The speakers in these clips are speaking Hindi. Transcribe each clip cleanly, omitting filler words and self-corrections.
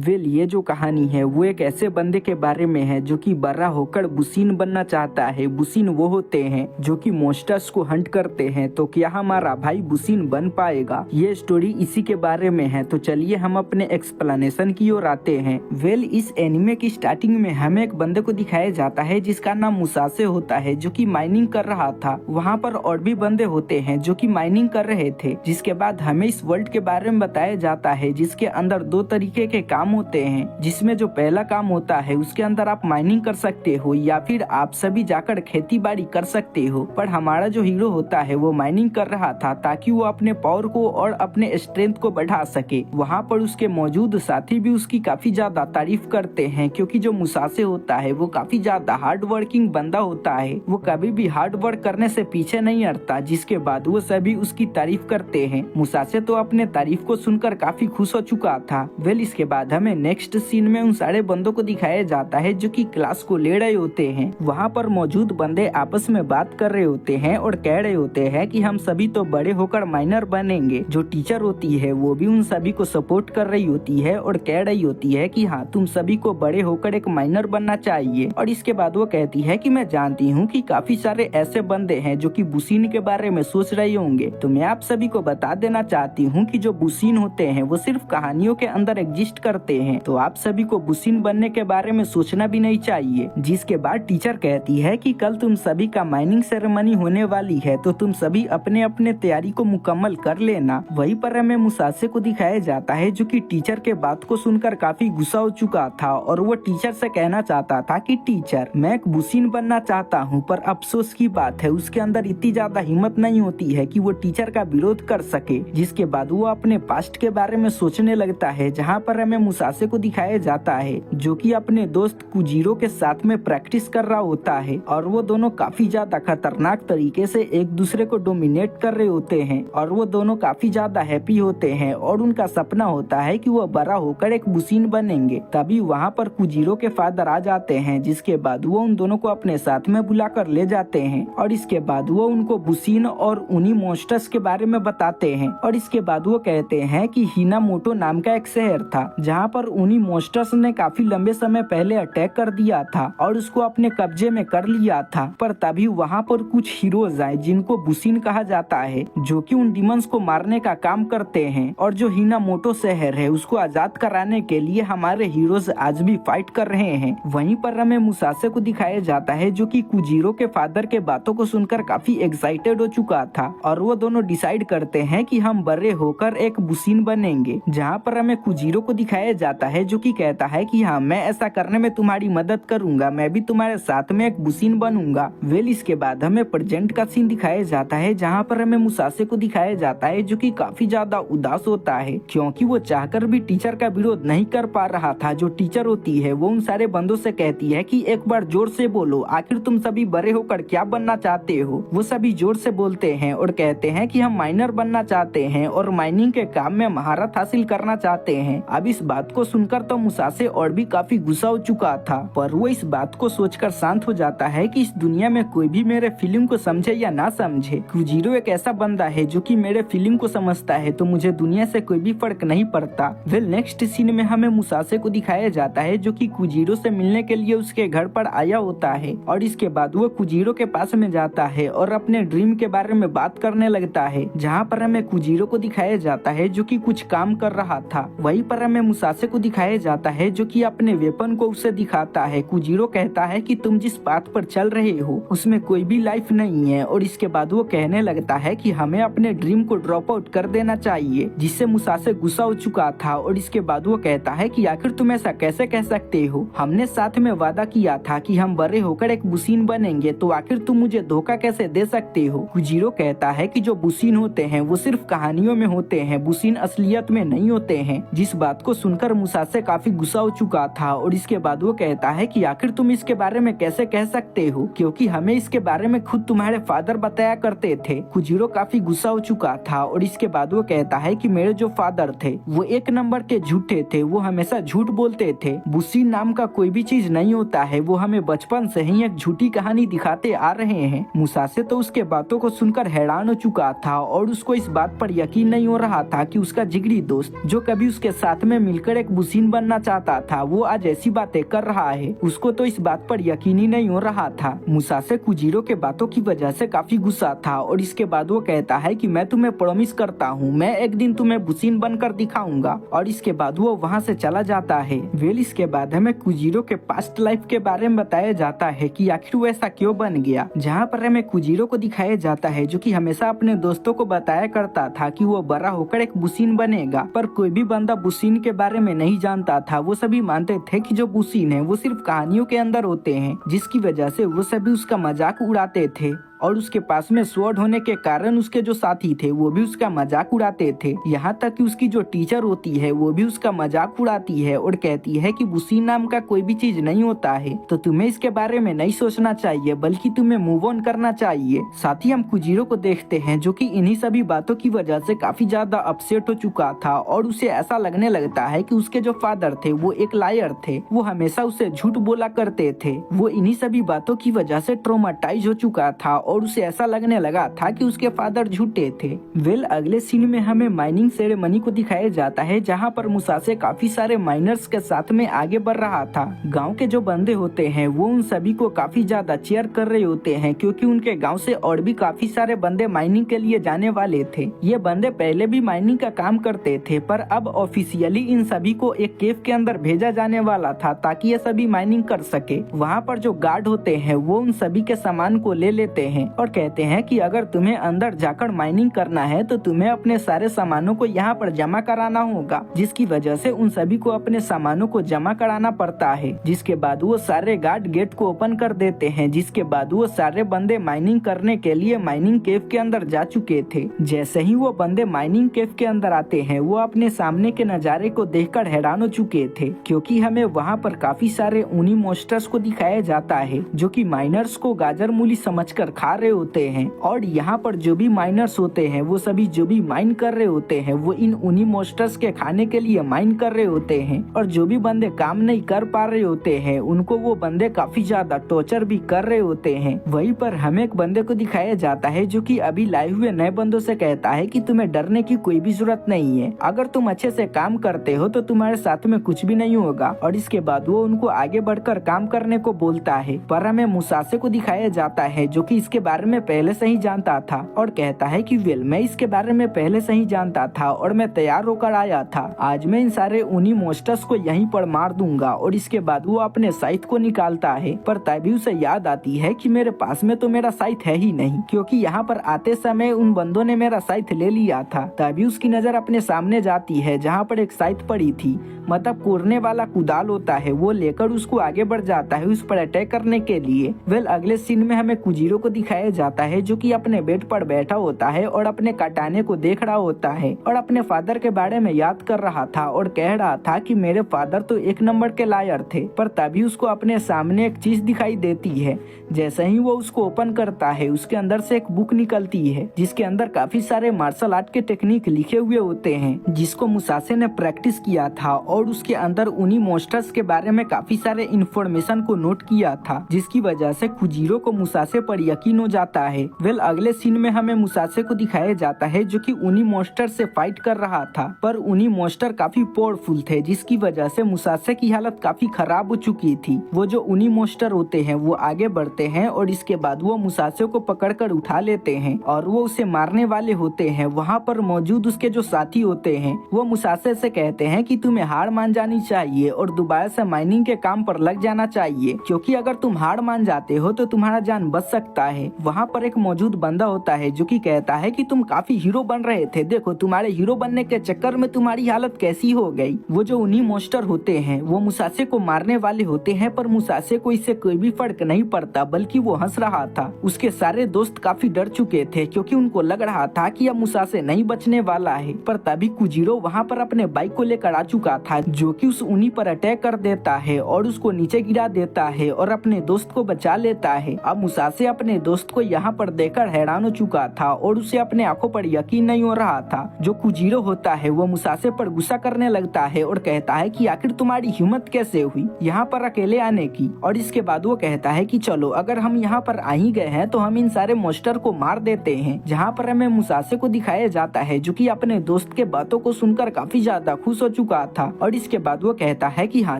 वेल ये जो कहानी है वो एक ऐसे बंदे के बारे में है जो कि बड़ा होकर बुशीन बनना चाहता है। बुशीन वो होते हैं जो कि मॉन्स्टर्स को हंट करते हैं। तो क्या हमारा भाई बुशीन बन पाएगा? ये स्टोरी इसी के बारे में है। तो चलिए हम अपने एक्सप्लेनेशन की ओर आते हैं। वेल इस एनिमे की स्टार्टिंग में हमें एक बंदे को दिखाया जाता है जिसका नाम मुसासे होता है, जो कि माइनिंग कर रहा था। वहाँ पर और भी बंदे होते हैं जो कि माइनिंग कर रहे थे। जिसके बाद हमें इस वर्ल्ड के बारे में बताया जाता है जिसके अंदर दो तरीके के काम होते हैं। जिसमें जो पहला काम होता है उसके अंदर आप माइनिंग कर सकते हो या फिर आप सभी जाकर खेती बाड़ी कर सकते हो। पर हमारा जो हीरो होता है वो माइनिंग कर रहा था ताकि वो अपने पावर को और अपने स्ट्रेंथ को बढ़ा सके। वहाँ पर उसके मौजूद साथी भी उसकी काफी ज्यादा तारीफ करते हैं, क्योंकि जो मुसासे होता है वो काफी ज्यादा हार्ड वर्किंग बंदा होता है। वो कभी भी हार्ड वर्क करने से पीछे नहीं हटता। जिसके बाद वो सभी उसकी तारीफ करते हैं। मुसासे तो अपने तारीफ को सुनकर काफी खुश हो चुका था। वेल इसके बाद हमें नेक्स्ट सीन में उन सारे बंदों को दिखाया जाता है जो कि क्लास को ले रहे होते हैं। वहाँ पर मौजूद बंदे आपस में बात कर रहे होते हैं और कह रहे होते हैं कि हम सभी तो बड़े होकर माइनर बनेंगे। जो टीचर होती है वो भी उन सभी को सपोर्ट कर रही होती है और कह रही होती है कि हाँ तुम सभी को बड़े होकर एक माइनर बनना चाहिए। और इसके बाद वो कहती है कि मैं जानती हूँ कि काफी सारे ऐसे बंदे हैं जो कि बुशीन के बारे में सोच रहे होंगे। तो मैं आप सभी को बता देना चाहती हूँ कि जो बुशीन होते हैं वो सिर्फ कहानियों के अंदर एग्जिस्ट करते हैं। तो आप सभी को बुशीन बनने के बारे में सोचना भी नहीं चाहिए। जिसके बाद टीचर कहती है कि कल तुम सभी का माइनिंग सेरेमनी होने वाली है, तो तुम सभी अपने अपने तैयारी को मुकम्मल कर लेना। वहीं पर हमें मुसासे को दिखाया जाता है जो कि टीचर के बात को सुनकर काफी गुस्सा हो चुका था और वो टीचर से कहना चाहता था कि टीचर मैं एक बुशीन बनना चाहता हूँ, पर अफसोस की बात है उसके अंदर इतनी ज्यादा हिम्मत नहीं होती है कि वो टीचर का विरोध कर सके। जिसके बाद वो अपने पास्ट के बारे में सोचने लगता है, जहाँ पर हमें मुसासे को दिखाया जाता है जो कि अपने दोस्त कुजीरो के साथ में प्रैक्टिस कर रहा होता है। और वो दोनों काफी ज्यादा खतरनाक तरीके से एक दूसरे को डोमिनेट कर रहे होते हैं और वो दोनों काफी ज्यादा हैप्पी होते हैं और उनका सपना होता है कि वो बड़ा होकर एक बुशीन बनेंगे। तभी वहाँ पर कुजीरो के फादर आ जाते हैं। जिसके बाद वो उन दोनों को अपने साथ में बुलाकर ले जाते हैं और इसके बाद वो उनको बुशीन और उन्हीं मॉन्स्टर्स के बारे में बताते हैं। और इसके बाद वो कहते हैं कि हिनामोटो नाम का एक शहर था जहाँ पर उन्हीं मॉन्स्टर्स ने काफी लंबे समय पहले अटैक कर दिया था और उसको अपने कब्जे में कर लिया था। पर तभी वहाँ पर कुछ हीरोज आए जिनको बुशीन कहा जाता है, जो कि उन डिमंस को मारने का काम करते हैं। और जो हिनामोटो शहर है उसको आजाद कराने के लिए हमारे हीरोज आज भी फाइट कर रहे हैं। वहीं पर हमें मुसासे को दिखाया जाता है जो कि कुजीरो के फादर के बातों को सुनकर काफी एक्साइटेड हो चुका था और वो दोनों डिसाइड करते हैं कि हम बड़े होकर एक बुशीन बनेंगे। जहाँ पर हमें कुजीरो को दिखाया जाता है जो कि कहता है कि हाँ मैं ऐसा करने में तुम्हारी मदद करूंगा, मैं भी तुम्हारे साथ में एक बुशीन बनूंगा। वेल इसके बाद हमें प्रेजेंट का सीन दिखाया जाता है जहाँ पर हमें मुसासे को दिखाया जाता है जो कि काफी ज्यादा उदास होता है, क्योंकि वो चाहकर भी टीचर का विरोध नहीं कर पा रहा था। जो टीचर होती है वो उन सारे बंदों से कहती है कि एक बार जोर से बोलो, आखिर तुम सभी बड़े होकर क्या बनना चाहते हो? वो सभी जोर से बोलते हैं और कहते हैं कि हम माइनर बनना चाहते हैं और माइनिंग के काम में महारत हासिल करना चाहते हैं। अब इस बात को सुनकर तो मुसासे और भी काफी गुस्सा हो चुका था, पर वो इस बात को सोचकर शांत हो जाता है कि इस दुनिया में कोई भी मेरे फीलिंग को समझे या ना समझे, कुजीरो एक ऐसा बंदा है जो कि मेरे फीलिंग को समझता है, तो मुझे दुनिया से कोई भी फर्क नहीं पड़ता। वेल नेक्स्ट सीन में हमें मुसासे को दिखाया जाता है जो कि कुजीरो से मिलने के लिए उसके घर पर आया होता है और इसके बाद वो कुजीरो के पास में जाता है और अपने ड्रीम के बारे में बात करने लगता है। जहाँ पर हमें कुजीरो को दिखाया जाता है जो कि कुछ काम कर रहा था। वहीं पर हमें मुसासे को दिखाया जाता है जो कि अपने वेपन को उसे दिखाता है। कुजीरो कहता है कि तुम जिस पाथ पर चल रहे हो उसमें कोई भी लाइफ नहीं है और इसके बाद वो कहने लगता है कि हमें अपने ड्रीम को ड्रॉप आउट कर देना चाहिए, जिससे मुसासे गुस्सा हो चुका था। और इसके बाद वो कहता है कि आखिर तुम ऐसा कैसे कह सकते हो? हमने साथ में वादा किया था कि हम बड़े होकर एक बुशीन बनेंगे, तो आखिर तुम मुझे धोखा कैसे दे सकते हो? कुजीरो कहता है कि जो बुशीन होते हैं वो सिर्फ कहानियों में होते हैं, बुशीन असलियत में नहीं होते हैं। जिस बात को सुनकर मुसासे काफी गुस्सा हो चुका था और इसके बाद वो कहता है कि आखिर तुम इसके बारे में कैसे कह सकते हो, क्योंकि हमें इसके बारे में खुद तुम्हारे फादर बताया करते थे। कुजीरो काफी गुस्सा हो चुका था और इसके बाद वो कहता है कि मेरे जो फादर थे वो एक नंबर के झूठे थे, वो हमेशा झूठ बोलते थे। बुशीन नाम का कोई भी चीज नहीं होता है, वो हमें बचपन से ही एक झूठी कहानी दिखाते आ रहे हैं। मुसासे तो उसके बातों को सुनकर हैरान हो चुका था और उसको इस बात पर यकीन नहीं हो रहा था कि उसका जिगरी दोस्त जो कभी उसके साथ में मिलकर होकर एक बुशीन बनना चाहता था वो आज ऐसी बातें कर रहा है। उसको तो इस बात पर यकीन ही नहीं हो रहा था। मुसासे कुजीरो के बातों की वजह से काफी गुस्सा था और इसके बाद वो कहता है कि मैं तुम्हें प्रॉमिस करता हूँ मैं एक दिन तुम्हें बुशीन बनकर दिखाऊंगा, और इसके बाद वो वहाँ से चला जाता है। वेल इसके बाद हमें कुजीरो के पास्ट लाइफ के बारे में बताया जाता है कि आखिर वो ऐसा क्यों बन गया, जहाँ पर हमें कुजीरो को दिखाया जाता है जो कि हमेशा अपने दोस्तों को बताया करता था कि वो बड़ा होकर एक बुशीन बनेगा, पर कोई भी बंदा बुशीन के बारे में नहीं जानता था। वो सभी मानते थे कि जो बुशीन है वो सिर्फ कहानियों के अंदर होते हैं, जिसकी वजह से वो सभी उसका मजाक उड़ाते थे। और उसके पास में स्वॉर्ड होने के कारण उसके जो साथी थे वो भी उसका मजाक उड़ाते थे। यहाँ तक कि उसकी जो टीचर होती है वो भी उसका मजाक उड़ाती है और कहती है कि बुशीन नाम का कोई भी चीज नहीं होता है, तो तुम्हें इसके बारे में नहीं सोचना चाहिए बल्कि तुम्हें मूव ऑन करना चाहिए। साथ ही हम कुजीरो को देखते हैं जो कि इन्हीं सभी बातों की वजह से काफी ज्यादा अपसेट हो चुका था और उसे ऐसा लगने लगता है कि उसके जो फादर थे वो एक लायर थे, वो हमेशा उसे झूठ बोला करते थे। वो इन्हीं सभी बातों की वजह से ट्रॉमाटाइज हो चुका था और उसे ऐसा लगने लगा था कि उसके फादर झूठे थे। वेल अगले सीन में हमें माइनिंग सेरेमनी को दिखाया जाता है जहां पर मुसासे काफी सारे माइनर्स के साथ में आगे बढ़ रहा था। गांव के जो बंदे होते हैं वो उन सभी को काफी ज्यादा चीयर कर रहे होते हैं क्योंकि उनके गांव से और भी काफी सारे बंदे माइनिंग के लिए जाने वाले थे। ये बंदे पहले भी माइनिंग का काम करते थे पर अब ऑफिशियली इन सभी को एक केव के अंदर भेजा जाने वाला था ताकि ये सभी माइनिंग कर सके। वहाँ पर जो गार्ड होते हैं वो उन सभी के सामान को ले लेते हैं और कहते हैं कि अगर तुम्हें अंदर जाकर माइनिंग करना है तो तुम्हें अपने सारे सामानों को यहाँ पर जमा कराना होगा, जिसकी वजह से उन सभी को अपने सामानों को जमा कराना पड़ता है। जिसके बाद वो सारे गार्ड गेट को ओपन कर देते हैं, जिसके बाद वो सारे बंदे माइनिंग करने के लिए माइनिंग केव के अंदर जा चुके थे। जैसे ही वो बंदे माइनिंग केव के अंदर आते हैं वो अपने सामने के नजारे को देखकर हैरान हो चुके थे क्योंकि हमें वहाँ पर काफी सारे ऊनी मॉन्स्टर्स को दिखाया जाता है जो कि माइनर्स को गाजर मूली समझकर खा रहे होते हैं। और यहाँ पर जो भी माइनर्स होते हैं वो सभी जो भी माइन कर रहे होते हैं वो इन ऊनी मॉन्स्टर्स के खाने के लिए माइन कर रहे होते हैं, और जो भी बंदे काम नहीं कर पा रहे होते हैं उनको वो बंदे काफी ज्यादा टॉर्चर भी कर रहे होते हैं। वहीं पर हमें एक बंदे को दिखाया जाता है जो कि अभी लाए हुए नए बंदों से कहता है कि तुम्हें डरने की कोई भी जरूरत नहीं है, अगर तुम अच्छे से काम करते हो तो तुम्हारे साथ में कुछ भी नहीं होगा। और इसके बाद वो उनको आगे बढ़कर काम करने को बोलता है। पर हमें मुसासे को दिखाया जाता है जो कि इसके बारे में पहले से ही जानता था और कहता है कि वेल मैं इसके बारे में पहले से ही जानता था और मैं तैयार होकर आया था। आज मैं इन सारे ऊनी मॉन्स्टर्स को यहीं पर मार दूंगा। और इसके बाद वो अपने साइथ को निकालता है पर तभी उसे याद आती है कि मेरे पास में तो मेरा साइथ है ही नहीं, क्योंकि यहाँ पर आते समय उन बंदों ने मेरा साइथ ले लिया था। तभी उसकी नजर अपने सामने जाती है जहाँ पर एक साइथ पड़ी थी, मतलब कोरने वाला कुदाल होता है, वो लेकर उसको आगे बढ़ जाता है उस पर अटैक करने के लिए। वेल अगले सीन में हमें कुजीरो को दिखाया जाता है जो कि अपने बेड पर बैठा होता है और अपने कटाने को देख रहा होता है और अपने फादर के बारे में याद कर रहा था और कह रहा था कि मेरे फादर तो एक नंबर के लायर थे। पर तभी उसको अपने सामने एक चीज दिखाई देती है। जैसे ही वो उसको ओपन करता है उसके अंदर से एक बुक निकलती है जिसके अंदर काफी सारे मार्शल आर्ट के टेक्निक लिखे हुए होते हैं जिसको मुसासे ने प्रैक्टिस किया था, और उसके अंदर उन्हीं मॉन्स्टर्स के बारे में काफी सारे इंफॉर्मेशन को नोट किया था, जिसकी वजह से कुजीरो को मुसासे पर यकीन हो जाता है। वेल अगले सीन में हमें मुसासे को दिखाया जाता है जो कि उन्हीं मॉन्स्टर से फाइट कर रहा था, पर उन्हीं मॉन्स्टर काफी पावरफुल थे जिसकी वजह से मुसासे की हालत काफी खराब हो चुकी थी। वो जो उन्हीं मॉन्स्टर होते हैं वो आगे बढ़ते हैं और इसके बाद वो मुसासे को पकड़कर उठा लेते हैं और वो उसे मारने वाले होते हैं। वहाँ पर मौजूद उसके जो साथी होते हैं वो मुसासे से कहते हैं कि तुम्हें हार मान जानी चाहिए और दोबारा से माइनिंग के काम पर लग जाना चाहिए, क्योंकि अगर तुम हार मान जाते हो तो तुम्हारा जान बच सकता है। वहाँ पर एक मौजूद बंदा होता है जो कि कहता है कि तुम काफी हीरो बन रहे थे, देखो तुम्हारे हीरो बनने के चक्कर में तुम्हारी हालत कैसी हो गई। वो जो उन्हीं मॉन्स्टर होते हैं वो मुसासे को मारने वाले होते हैं, पर मुसासे को इससे कोई भी फर्क नहीं पड़ता बल्कि वो हंस रहा था। उसके सारे दोस्त काफी डर चुके थे क्योंकि उनको लग रहा था कि अब मुसासे नहीं बचने वाला है। पर तभी कुजीरो वहाँ पर अपने बाइक को लेकर आ चुका था जो कि उस उन्हीं पर अटैक कर देता है और उसको नीचे गिरा देता है और अपने दोस्त को बचा लेता है। अब मुसासे अपने दोस्त को यहाँ पर देखकर हैरान हो चुका था और उसे अपने आंखों पर यकीन नहीं हो रहा था। जो कुजीरो होता है वो मुसासे पर गुस्सा करने लगता है और कहता है कि आखिर तुम्हारी हिम्मत कैसे हुई यहाँ पर अकेले आने की। और इसके बाद वो कहता है कि चलो अगर हम यहाँ पर आ ही गए हैं तो हम इन सारे मॉन्स्टर को मार देते हैं। जहाँ पर हमें मुसासे को दिखाया जाता है जो कि अपने दोस्त के बातों को सुनकर काफी ज्यादा खुश हो चुका था और इसके बाद वो कहता है कि हाँ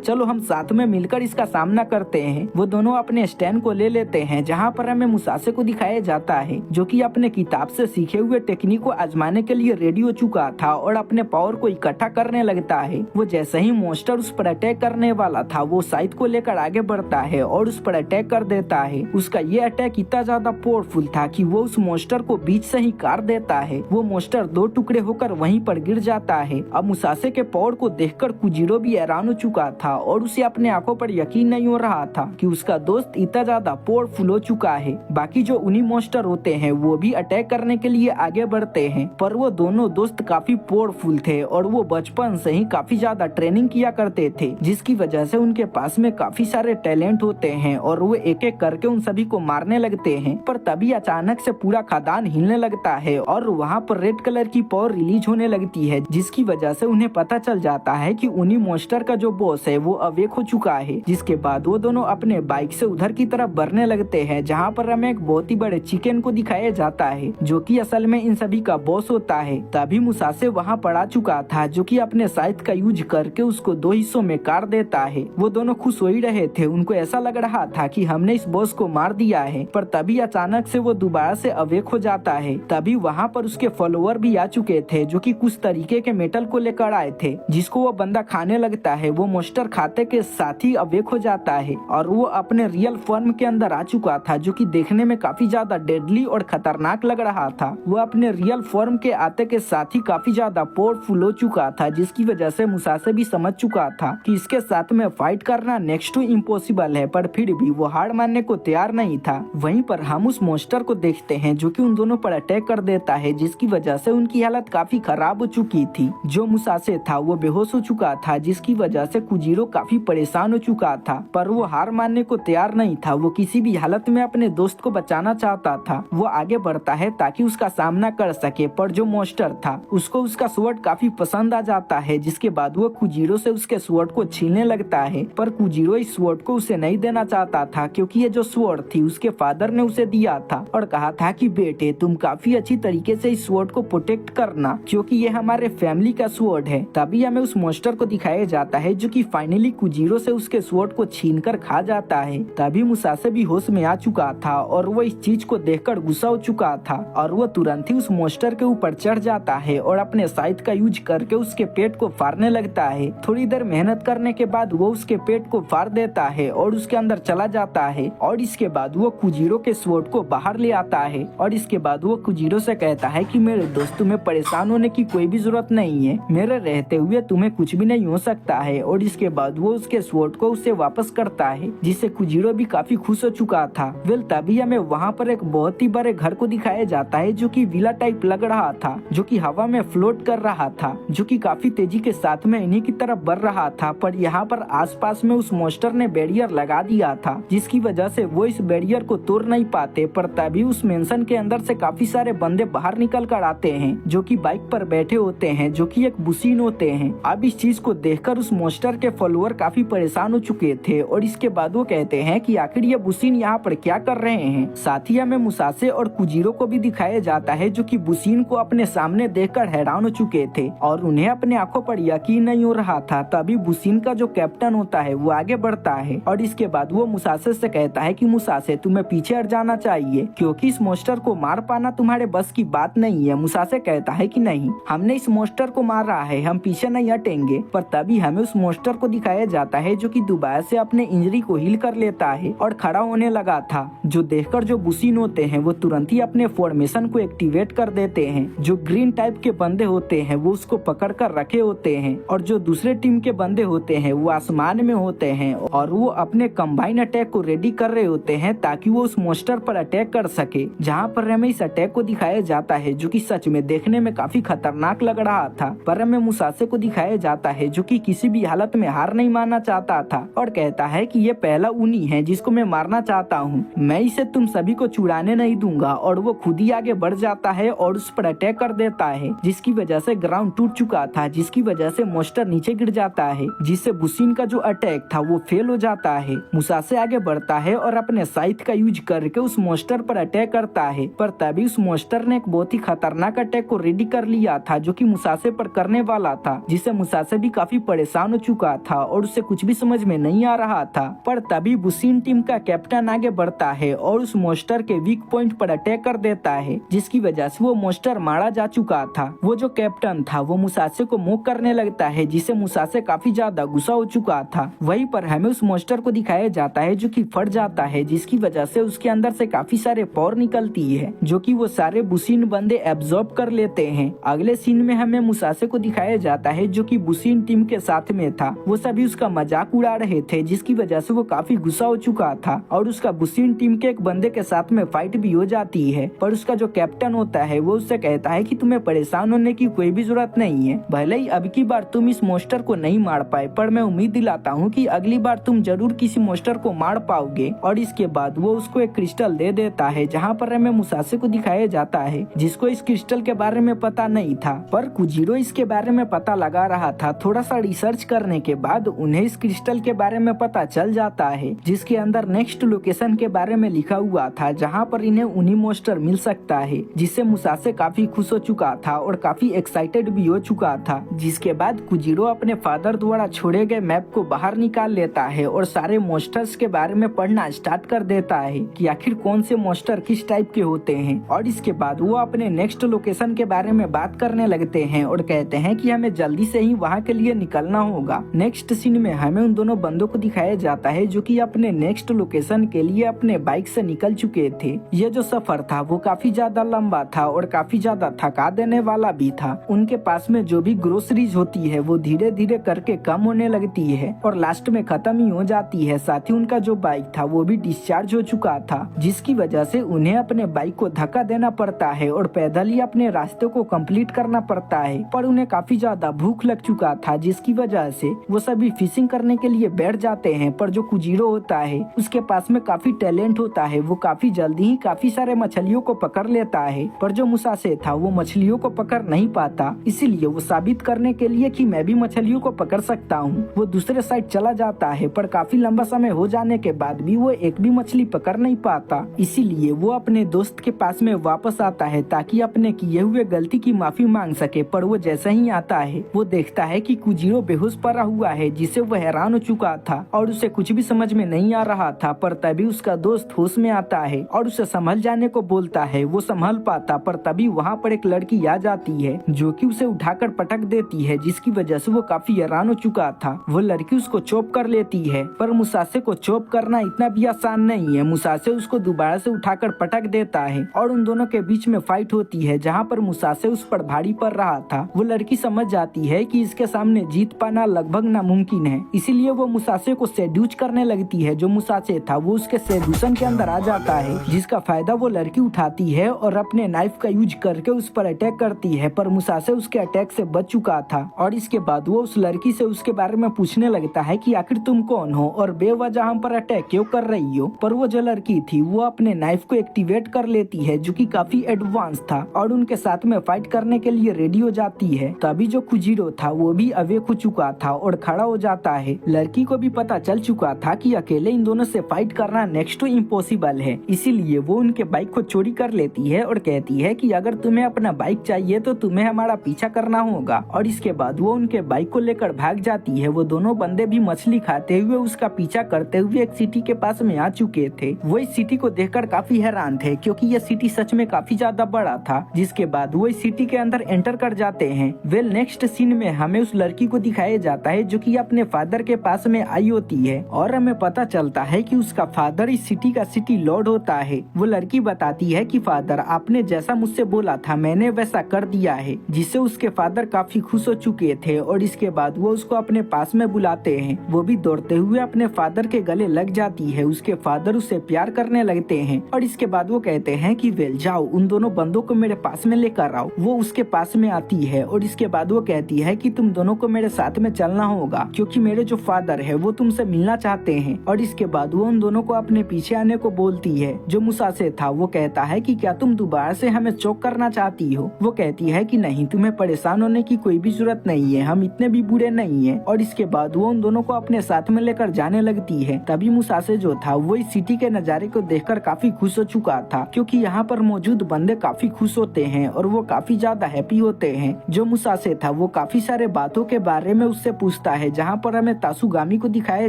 चलो हम साथ में मिलकर इसका सामना करते हैं। वो दोनों अपने स्टैंड को ले लेते हैं, जहाँ पर हमें मुसासे को दिखाया जाता है जो कि अपने किताब से सीखे हुए टेक्निक को आजमाने के लिए रेडी हो चुका था और अपने पावर को इकट्ठा करने लगता है। वो जैसे ही मॉन्स्टर उस पर अटैक करने वाला था, वो साइड को लेकर आगे बढ़ता है और उस पर अटैक कर देता है। उसका ये अटैक इतना ज्यादा पावरफुल था कि वो उस मॉन्स्टर को बीच से ही काट देता है। वो मॉन्स्टर दो टुकड़े होकर वहीं पर गिर जाता है। अब मुसासे के पावर को देखकर कुजीरो भी हैरान हो चुका था और उसे अपने आंखों पर यकीन नहीं हो रहा था कि उसका दोस्त इतना ज्यादा पावरफुल हो चुका है। बाकी जो उन्हीं मॉन्स्टर होते हैं वो भी अटैक करने के लिए आगे बढ़ते हैं, पर वो दोनों दोस्त काफी पावरफुल थे और वो बचपन से ही काफी ज्यादा ट्रेनिंग किया करते थे, जिसकी वजह से उनके पास में काफी सारे टैलेंट होते हैं और वो एक एक करके उन सभी को मारने लगते हैं। पर तभी अचानक से पूरा खदान हिलने लगता है और वहाँ पर रेड कलर की पावर रिलीज होने लगती है, जिसकी वजह से उन्हें पता चल जाता है कि उन्हीं मॉन्स्टर का जो बॉस है वो अवेक हो चुका है। जिसके बाद वो दोनों अपने बाइक से उधर की तरफ बढ़ने लगते हैं, जहाँ पर हमें एक बहुत ही बड़े चिकन को दिखाया जाता है जो कि असल में इन सभी का बॉस होता है। तभी मुसासे वहाँ पर आ चुका था जो कि अपने साइड का यूज करके उसको दो हिस्सों में काट देता है। वो दोनों खुश हो ही रहे थे, उनको ऐसा लग रहा था कि हमने इस बॉस को मार दिया है, पर तभी अचानक से वो दोबारा से अवेक हो जाता है। तभी वहाँ पर उसके फॉलोअर भी आ चुके थे जो कि कुछ तरीके के मेटल को लेकर आए थे, जिसको वो बंदा खाने लगता है। वो मॉन्स्टर खाते के साथ ही अवेक हो जाता है और वो अपने रियल फॉर्म के अंदर आ चुका था, जो कि देखने में काफी ज्यादा डेडली और खतरनाक लग रहा था। वो अपने रियल फॉर्म के आते के साथ ही काफी ज्यादा पावरफुल हो चुका था, जिसकी वजह से मुसासे भी समझ चुका था कि इसके साथ में फाइट करना नेक्स्ट टू इम्पॉसिबल है, पर फिर भी वो हार मानने को तैयार नहीं था। वहीं पर हम उस मॉन्स्टर को देखते हैं जो कि उन दोनों पर अटैक कर देता है, जिसकी वजह से उनकी हालत काफी खराब हो चुकी थी। जो मुसासे था वो बेहोश हो चुका था, जिसकी वजह से कुजीरो काफी परेशान हो चुका था, पर वो हार मानने को तैयार नहीं था। वो किसी भी हालत में अपने दोस्त को बचाना चाहता था। वो आगे बढ़ता है ताकि उसका सामना कर सके, पर जो मॉन्स्टर था उसको उसका स्वॉर्ड काफी पसंद आ जाता है, जिसके बाद वो कुजीरो से उसके स्वॉर्ड को छीनने लगता है। पर कुजीरो इस स्वॉर्ड को उसे नहीं देना चाहता था, क्योंकि ये जो स्वॉर्ड थी उसके फादर ने उसे दिया था और कहा था कि बेटे तुम काफी अच्छी तरीके से इस स्वॉर्ड को प्रोटेक्ट करना, क्योंकि ये हमारे फैमिली का स्वॉर्ड है। तभी हमें उस मॉन्स्टर को दिखाया जाता है जो कि फाइनली कुजीरो से उसके स्वॉर्ड को छीनकर खा जाता है। तभी मुसासे भी होश में आ चुका था और वो इस चीज को देखकर गुस्सा हो चुका था और वो तुरंत ही उस मॉन्स्टर के ऊपर चढ़ जाता है और अपने साइड का यूज करके उसके पेट को फाड़ने लगता है। थोड़ी देर मेहनत करने के बाद वो उसके पेट को फाड़ देता है और उसके अंदर चला जाता है और इसके बाद वो कुजीरो के स्वॉर्ड को बाहर ले आता है और इसके बाद वो कुजीरो से कहता है कि मेरे दोस्त तुम्हें परेशान होने की कोई भी जरूरत नहीं है, मेरे रहते हुए तुम्हें कुछ भी नहीं हो सकता है। और इसके बाद वो उसके स्वॉर्ड को उसे वापस करता है, जिससे कुजीरो भी काफी खुश हो चुका था। वेल तभी हमें वहाँ पर एक बहुत ही बड़े घर को दिखाया जाता है जो कि विला टाइप लग रहा था, जो कि हवा में फ्लोट कर रहा था, जो कि काफी तेजी के साथ में इन्हीं की तरफ बढ़ रहा था। पर यहाँ पर आसपास में उस मॉन्स्टर ने बैरियर लगा दिया था, जिसकी वजह से वो इस बैरियर को तोड़ नहीं पाते। पर तभी उस मेंशन के अंदर से काफी सारे बंदे बाहर निकल कर आते हैं, जो कि बाइक पर बैठे होते हैं, जो कि एक बुसीन होते हैं। अब इस चीज को देखकर उस मॉन्स्टर के फॉलोअर काफी परेशान हो चुके थे और इसके बाद वो कहते हैं कि आखिर ये बुसीन यहाँ पर क्या कर रहे हैं। साथ ही हमें मुसासे और कुजीरो को भी दिखाया जाता है जो कि बुसीन को अपने सामने देखकर हैरान हो चुके थे और उन्हें अपने आंखों पर यकीन नहीं हो रहा था। तभी बुसीन का जो कैप्टन होता है वो आगे बढ़ता है और इसके बाद वो मुसासे से कहता है कि मुसासे तुम्हें पीछे हट जाना चाहिए, क्योंकि इस मॉन्स्टर को मार पाना तुम्हारे बस की बात नहीं है। मुसासे कहता है कि नहीं, हमने इस मॉन्स्टर को मारा है, हम पीछे नहीं हटेंगे। पर तभी हमें उस मॉन्स्टर को दिखाया जाता है जो कि दोबारा से अपने इंजरी को हील कर लेता है और खड़ा होने लगा था, जो देखकर जो बुसीन होते हैं वो तुरंत ही अपने फॉर्मेशन को एक्टिवेट कर देते हैं। जो ग्रीन टाइप के बंदे होते हैं वो उसको पकड़ कर रखे होते हैं और जो दूसरे टीम के बंदे होते हैं वो आसमान में होते हैं और वो अपने कंबाइन अटैक को रेडी कर रहे होते हैं ताकि वो उस मॉन्स्टर पर अटैक कर सके। जहाँ पर हमें इस अटैक को दिखाया जाता है जो कि सच में देखने में काफी खतरनाक लग रहा था, पर हमें मुसासे को दिखाया जाता है जो कि किसी भी हालत में हार नहीं मानना चाहता था और कहता है कि ये पहला उन्हीं है जिसको मैं मारना चाहता हूँ, मैं इसे तुम सभी को छुड़ाने नहीं दूंगा। और वो खुद ही आगे बढ़ जाता है और उस पर अटैक कर देता है, जिसकी वजह से ग्राउंड टूट चुका था, जिसकी वजह से मॉन्स्टर नीचे गिर जाता है, जिससे बुसीन का जो अटैक था वो फेल हो जाता है। मुसासे आगे बढ़ता है और अपने साइथ का यूज करके उस मॉन्स्टर पर अटैक करता है, पर तभी उस मॉन्स्टर ने एक बहुत ही खतरनाक अटैक को रेडी कर लिया था जो कि मुसासे पर करने वाला था, जिससे मुसासे मुसासे भी काफी परेशान हो चुका था और उसे कुछ भी समझ में नहीं आ रहा था। पर तभी बुशिन टीम का कैप्टन आगे बढ़ता है और उस मोस्टर के वीक पॉइंट पर अटैक कर देता है, जिसकी वजह से वो मोस्टर मारा जा चुका था। वो जो कैप्टन था वो मुसासे को मूव करने लगता है, जिसे मुसासे काफी ज्यादा गुस्सा हो चुका था। वहीं पर हमें उस मोस्टर को दिखाया जाता है जो कि फट जाता है, जिसकी वजह से उसके अंदर से काफी सारे पावर निकलती है जो कि वो सारे बुशिन बंदे एब्जॉर्ब कर लेते हैं। अगले सीन में हमें मुसासे को दिखाया जाता है जो कि बुशिन टीम के साथ में था। वो सभी उसका मजाक उड़ा रहे थे, जिसकी वजह से वो काफी गुस्सा हो चुका था और उसका बुशिन टीम के एक बंदे के साथ में फाइट भी हो जाती है। पर उसका जो कैप्टन होता है वो उससे कहता है कि तुम्हें परेशान होने की कोई भी जरूरत नहीं है। भले ही अब की बार तुम इस मोस्टर को नहीं मार पाए, पर मैं उम्मीद दिलाता हूँ कि अगली बार तुम जरूर किसी मोस्टर को मार पाओगे। और इसके बाद वो उसको एक क्रिस्टल दे देता है, जहाँ पर हमें मुसासे को दिखाया जाता है जिसको इस क्रिस्टल के बारे में पता नहीं था। पर कुजीरो इसके बारे में पता लगा रहा था। थोड़ा सा रिसर्च करने के बाद उन्हें इस क्रिस्टल के बारे में पता चल जाता है, जिसके अंदर नेक्स्ट लोकेशन के बारे में लिखा हुआ था, जहाँ पर इन्हें उन्हीं मोस्टर मिल सकता है। जिससे मुसासे काफी खुश हो चुका था और काफी एक्साइटेड भी हो चुका था। जिसके बाद कुजीरो अपने फादर द्वारा छोड़े गए मैप को बाहर निकाल लेता है और सारे मोस्टर्स के बारे में पढ़ना स्टार्ट कर देता है कि आखिर कौन से मोस्टर किस टाइप के होते हैं। और इसके बाद वो अपने नेक्स्ट लोकेशन के बारे में बात करने लगते हैं और कहते हैं कि हमें जल्दी से ही वहाँ के लिए निकलना होगा। नेक्स्ट सीन में हमें उन दोनों बंदों को दिखाया जाता है जो कि अपने नेक्स्ट लोकेशन के लिए अपने बाइक से निकल चुके थे। ये जो सफर था वो काफी ज्यादा लंबा था और काफी ज्यादा थका देने वाला भी था। उनके पास में जो भी ग्रोसरीज होती है वो धीरे धीरे करके कम होने लगती है और लास्ट में खत्म ही हो जाती है। साथ ही उनका जो बाइक था वो भी डिस्चार्ज हो चुका था, जिसकी वजह से उन्हें अपने बाइक को धक्का देना पड़ता है और पैदल ही अपने रास्ते को कंप्लीट करना पड़ता है। पर उन्हें काफी ज्यादा भूख लग चुका था, जिसकी वजह से वो सभी फिशिंग करने के लिए बैठ जाते हैं। पर जो कुजीरो होता है उसके पास में काफी टैलेंट होता है, वो काफी जल्दी ही काफी सारे मछलियों को पकड़ लेता है। पर जो मुसासे था वो मछलियों को पकड़ नहीं पाता, इसीलिए वो साबित करने के लिए कि मैं भी मछलियों को पकड़ सकता हूँ वो दूसरे साइड चला जाता है। पर काफी लंबा समय हो जाने के बाद भी वो एक भी मछली पकड़ नहीं पाता, इसीलिए वो अपने दोस्त के पास में वापस आता है ताकि अपने किए हुए गलती की माफी मांग सके। पर वो जैसा ही आता है वो देखता है कि कुजीरो बेहोश पड़ा हुआ है, जिससे वो हैरान हो चुका था और उसे कुछ भी समझ में नहीं आ रहा था। पर तभी उसका दोस्त होश में आता है और उसे संभल जाने को बोलता है। वो संभल पाता, पर तभी वहाँ पर एक लड़की आ जाती है जो कि उसे उठाकर पटक देती है, जिसकी वजह से वो काफी हैरान हो चुका था। वो लड़की उसको चॉप कर लेती है, पर मुसासे को चॉप करना इतना भी आसान नहीं है। मुसासे उसको दोबारा से उठाकर पटक देता है और उन दोनों के बीच में फाइट होती है, जहाँ पर मुसासे उस पर भारी पड़ रहा था। वो लड़की समझ जाती है कि इसके सामने जीत पाना लगभग नामुमकिन है, इसीलिए वो मुसासे को सेड्यूस करने लगती है। जो मुसासे था वो उसके सेड्यूसन के अंदर आ जाता है, जिसका फायदा वो लड़की उठाती है और अपने नाइफ का यूज करके उस पर अटैक करती है। पर मुसासे उसके अटैक से बच चुका था और इसके बाद वो उस लड़की से उसके बारे में पूछने लगता है कि आखिर तुम कौन हो और बेवजह हम पर अटैक क्यों कर रही हो। पर वो जो लड़की थी वो अपने नाइफ को एक्टिवेट कर लेती है, जो कि काफी एडवांस था, और उनके साथ में फाइट करने के लिए रेडी हो जाती है। तभी जो कुजीरो था वो भी अवेक हो चुका था और खड़ा हो जाता है। लड़की को भी पता चल चुका था कि अकेले इन दोनों से फाइट करना नेक्स्ट टू इम्पॉसिबल है, इसीलिए वो उनके बाइक को चोरी कर लेती है और कहती है कि अगर तुम्हें अपना बाइक चाहिए तो तुम्हें हमारा पीछा करना होगा। और इसके बाद वो उनके बाइक को लेकर भाग जाती है। वो दोनों बंदे भी मछली खाते हुए उसका पीछा करते हुए एक सिटी के पास में आ चुके थे। वो इस सिटी को देखकर काफी हैरान थे, क्योंकि यह सिटी सच में काफी ज्यादा बड़ा था। जिसके बाद वो इस सिटी के अंदर एंटर कर जाते हैं। वेल नेक्स्ट सीन में हमें उस लड़की को दिखाया जाता है जो कि अपने फादर के पास में आई होती है और हमें पता चलता है कि उसका फादर इस सिटी का सिटी लॉर्ड होता है। वो लड़की बताती है कि फादर आपने जैसा मुझसे बोला था मैंने वैसा कर दिया है, जिससे उसके फादर काफी खुश हो चुके थे। और इसके बाद वो उसको अपने पास में बुलाते हैं। वो भी दौड़ते हुए अपने फादर के गले लग जाती है। उसके फादर उससे प्यार करने लगते हैं और इसके बाद वो कहते हैं कि वेल जाओ उन दोनों बंदों को मेरे पास में लेकर आओ। वो उसके पास में आती है और इसके बाद वो कहती है कि तुम दोनों को मेरे साथ में चलना होगा, क्योंकि मेरे जो फादर है वो तुमसे मिलना चाहते हैं। और इसके बाद वो उन दोनों को अपने पीछे आने को बोलती है। जो मुसासे था वो कहता है कि क्या तुम दोबारा से हमें चौक करना चाहती हो। वो कहती है कि नहीं, तुम्हें परेशान होने की कोई भी जरूरत नहीं है, हम इतने भी बुरे नहीं है। और इसके बाद वो उन दोनों को अपने साथ में लेकर जाने लगती है। तभी मुसासे जो था वो इस सिटी के नजारे को देखकर काफी खुश हो चुका था, क्योंकि यहाँ पर मौजूद बंदे काफी खुश होते हैं और वो काफी ज्यादा हैप्पी होते हैं। जो मुसासे था वो काफी सारे बातों के बारे में उससे पूछता है, जहाँ पर हमें तासुगामी को दिखाया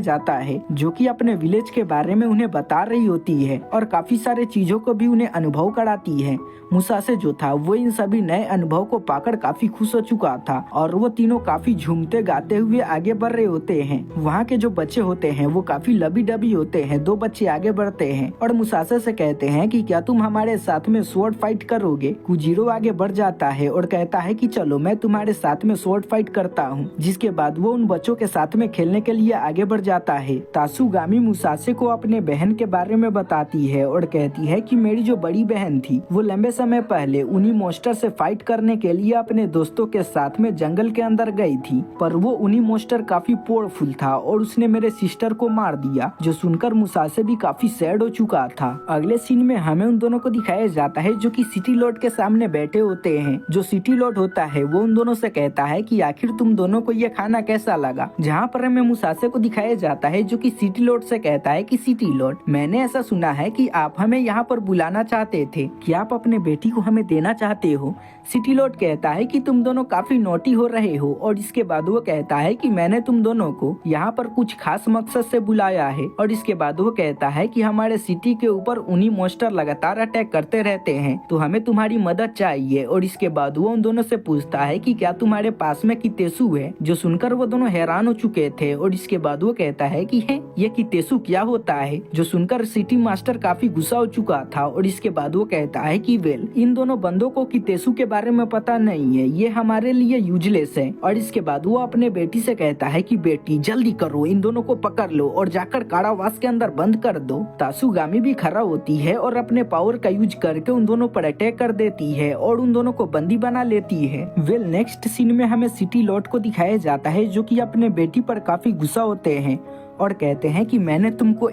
जाता है जो कि अपने विलेज के बारे में उन्हें बता रही होती है और काफी सारे चीजों को भी उन्हें अनुभव कराती है। मुसासे जो था वो इन सभी नए अनुभव को पाकर काफी खुश हो चुका था और वो तीनों काफी झूमते गाते हुए आगे बढ़ रहे होते हैं। वहाँ के जो बच्चे होते हैं वो काफी लबी डबी होते हैं। दो बच्चे आगे बढ़ते हैं और मुसासे से कहते हैं कि क्या तुम हमारे साथ में स्वॉर्ड फाइट करोगे। कुजीरो आगे बढ़ जाता है और कहता है कि चलो मैं तुम्हारे साथ में स्वॉर्ड फाइट करता हूँ। जिसके बाद वो उन बच्चों के साथ में खेलने के लिए आगे बढ़ जाता है। तासुगामी मुसासे को अपने बहन के बारे में बताती है और कहती है कि मेरी जो बड़ी बहन थी वो लंबे समय पहले उन्हीं मॉन्स्टर से फाइट करने के लिए अपने दोस्तों के साथ में जंगल के अंदर गई थी, पर वो उन्हीं मॉन्स्टर काफी पावरफुल था और उसने मेरे सिस्टर को मार दिया। जो सुनकर मुसासे भी काफी सैड हो चुका था। अगले सीन में हमें उन दोनों को दिखाया जाता है जो कि सिटी लॉर्ड के सामने बैठे होते हैं। जो सिटी लॉर्ड होता है वो उन दोनों से कहता है कि आखिर तुम दोनों को ये खाना कैसा लगा। जहाँ पर हमें मुसासे को दिखाया जाता है जो कि सिटी लॉर्ड से कहता है कि सिटी लॉर्ड, मैंने ऐसा सुना है कि आप हमें यहाँ पर बुलाना चाहते थे, कि आप अपने बेटी को हमें देना चाहते हो। सिटी लॉर्ड कहता है कि तुम दोनों काफी नोटी हो रहे हो और इसके बाद वो कहता है कि मैंने तुम दोनों को यहाँ पर कुछ खास मकसद से बुलाया है। और इसके बाद वो कहता है कि हमारे सिटी के ऊपर उन्हीं मॉन्स्टर लगातार अटैक करते रहते हैं, तो हमें तुम्हारी मदद चाहिए। और इसके बाद वो उन दोनों से पूछता है कि क्या तुम्हारे पास में कितेसु है। जो सुनकर वो दोनों हैरान हो चुके थे और इसके बाद वो कहता है कि है ये कितेसु क्या होता है। जो सुनकर सिटी मास्टर काफी गुस्सा हो चुका था और इसके बाद वो कहता है कि वेल, इन दोनों बंदों को कितेसु के बारे में पता नहीं है, ये हमारे लिए यूजलेस है। और इसके बाद वो अपने बेटी से कहता है कि बेटी जल्दी करो, इन दोनों को पकड़ लो और जाकर कारावास के अंदर बंद कर दो। तासुगामी भी खड़ा होती है और अपने पावर का यूज करके उन दोनों पर अटैक कर देती है और उन दोनों को बंदी बना लेती है। वेल, नेक्स्ट सीन में हमें सिटी लॉर्ड को दिखाया जाता है जो कि अपने बेटी पर काफी गुस्सा होते हैं और कहते हैं कि मैंने तुमको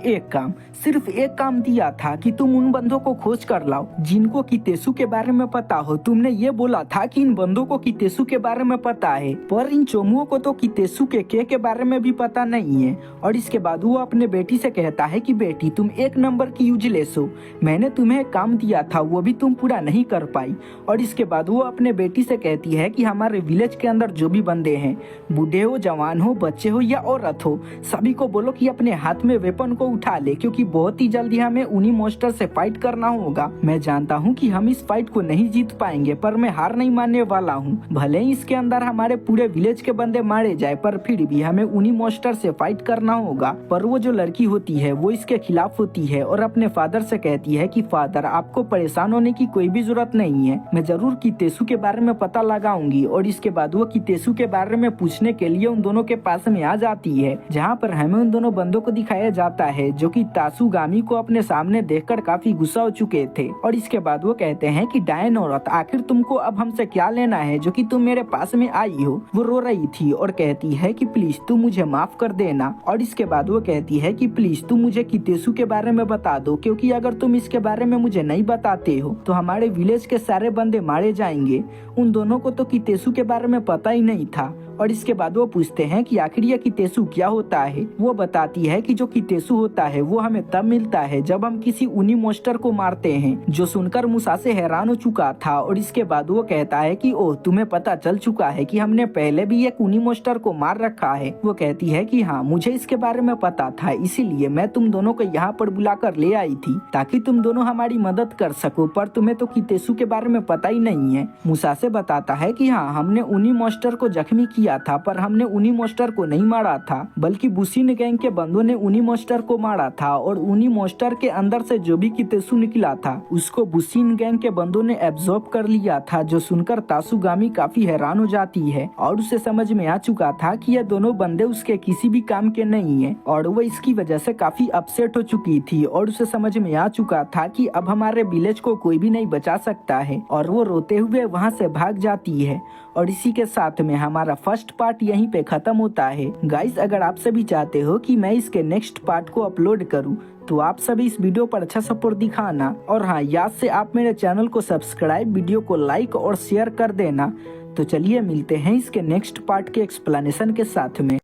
सिर्फ एक काम दिया था कि तुम उन बंदों को खोज कर लाओ जिनको कितेसु के बारे में पता हो। तुमने ये बोला था कि इन बंदों को कितेसु के बारे में पता है, पर इन चोमुओं को तो कितेसु के बारे में भी पता नहीं है। और इसके बाद वो अपने बेटी से कहता है कि बेटी तुम एक नंबर की यूजलेस हो, मैंने तुम्हें काम दिया था वो भी तुम पूरा नहीं कर पाई। और इसके बाद वो अपने बेटी से कहती है कि हमारे विलेज के अंदर जो भी बंदे हैं, बूढ़े हो, जवान हो, बच्चे हो या औरत हो, सभी को बोलो कि अपने हाथ में वेपन को उठा ले, क्योंकि बहुत ही जल्दी हमें उन्हीं मॉन्स्टर से फाइट करना होगा। मैं जानता हूँ कि हम इस फाइट को नहीं जीत पाएंगे, पर मैं हार नहीं मानने वाला हूँ। भले ही इसके अंदर हमारे पूरे विलेज के बंदे मारे जाए, पर फिर भी हमें उन्हीं मॉन्स्टर से फाइट करना होगा। पर वो जो लड़की होती है वो इसके खिलाफ होती है और अपने फादर से कहती है कि फादर, आपको परेशान होने की कोई भी जरूरत नहीं है, मैं जरूर कितेसु के बारे में पता लगाऊंगी। और इसके बाद वो कितेसु के बारे में पूछने के लिए उन दोनों के पास में आ जाती है, जहाँ पर हमें उन दोनों बंदों को दिखाया जाता है जो कि तासुगामी को अपने सामने देखकर काफी गुस्सा हो चुके थे। और इसके बाद वो कहते हैं कि डायन औरत, आखिर तुमको अब हमसे क्या लेना है जो कि तुम मेरे पास में आई हो। वो रो रही थी और कहती है कि प्लीज तुम मुझे माफ कर देना। और इसके बाद वो कहती है कि प्लीज तुम मुझे कितेसु के बारे में बता दो, क्योंकि अगर तुम इसके बारे में मुझे नहीं बताते हो तो हमारे विलेज के सारे बंदे मारे जाएंगे। उन दोनों को तो कितेसु के बारे में पता ही नहीं था। और इसके बाद वो पूछते हैं कि आखिर ये कितेसु क्या होता है। वो बताती है कि जो कितेसु होता है वो हमें तब मिलता है जब हम किसी उन्हीं मॉन्स्टर को मारते हैं। जो सुनकर मुसासे हैरान हो चुका था और इसके बाद वो कहता है कि ओह, तुम्हें पता चल चुका है कि हमने पहले भी एक उन्हीं मॉन्स्टर को मार रखा है। वो कहती है कि हाँ, मुझे इसके बारे में पता था, इसीलिए मैं तुम दोनों को यहाँ पर बुलाकर ले आई थी ताकि तुम दोनों हमारी मदद कर सको, पर तुम्हें तो कितेसु के बारे में पता ही नहीं है। मुसासे बताता है कि हाँ, हमने उन्हीं मॉन्स्टर को जख्मी किया था, पर हमने उन्हीं मॉन्स्टर को नहीं मारा था, बल्कि बुशिन गैंग के बंदों ने उन्हीं मॉन्स्टर को मारा था। और उन्हीं मॉन्स्टर के अंदर से जो भी कितेसु निकला था उसको बुशिन गैंग के बंदों ने एब्जॉर्ब कर लिया था। जो सुनकर तासुगामी काफी हैरान हो जाती है और उसे समझ में आ चुका था कि ये दोनों बंदे उसके किसी भी काम के नहीं है और वो इसकी वजह से काफी अपसेट हो चुकी थी। और उसे समझ में आ चुका था कि अब हमारे विलेज को कोई भी नहीं बचा सकता है और वो रोते हुए वहाँ से भाग जाती है। और इसी के साथ में हमारा फर्स्ट पार्ट यहीं पे खत्म होता है। गाइस, अगर आप सभी चाहते हो कि मैं इसके नेक्स्ट पार्ट को अपलोड करूं तो आप सभी इस वीडियो पर अच्छा सपोर्ट दिखाना। और हाँ, याद से आप मेरे चैनल को सब्सक्राइब, वीडियो को लाइक और शेयर कर देना। तो चलिए मिलते हैं इसके नेक्स्ट पार्ट के एक्सप्लेनेशन के साथ में।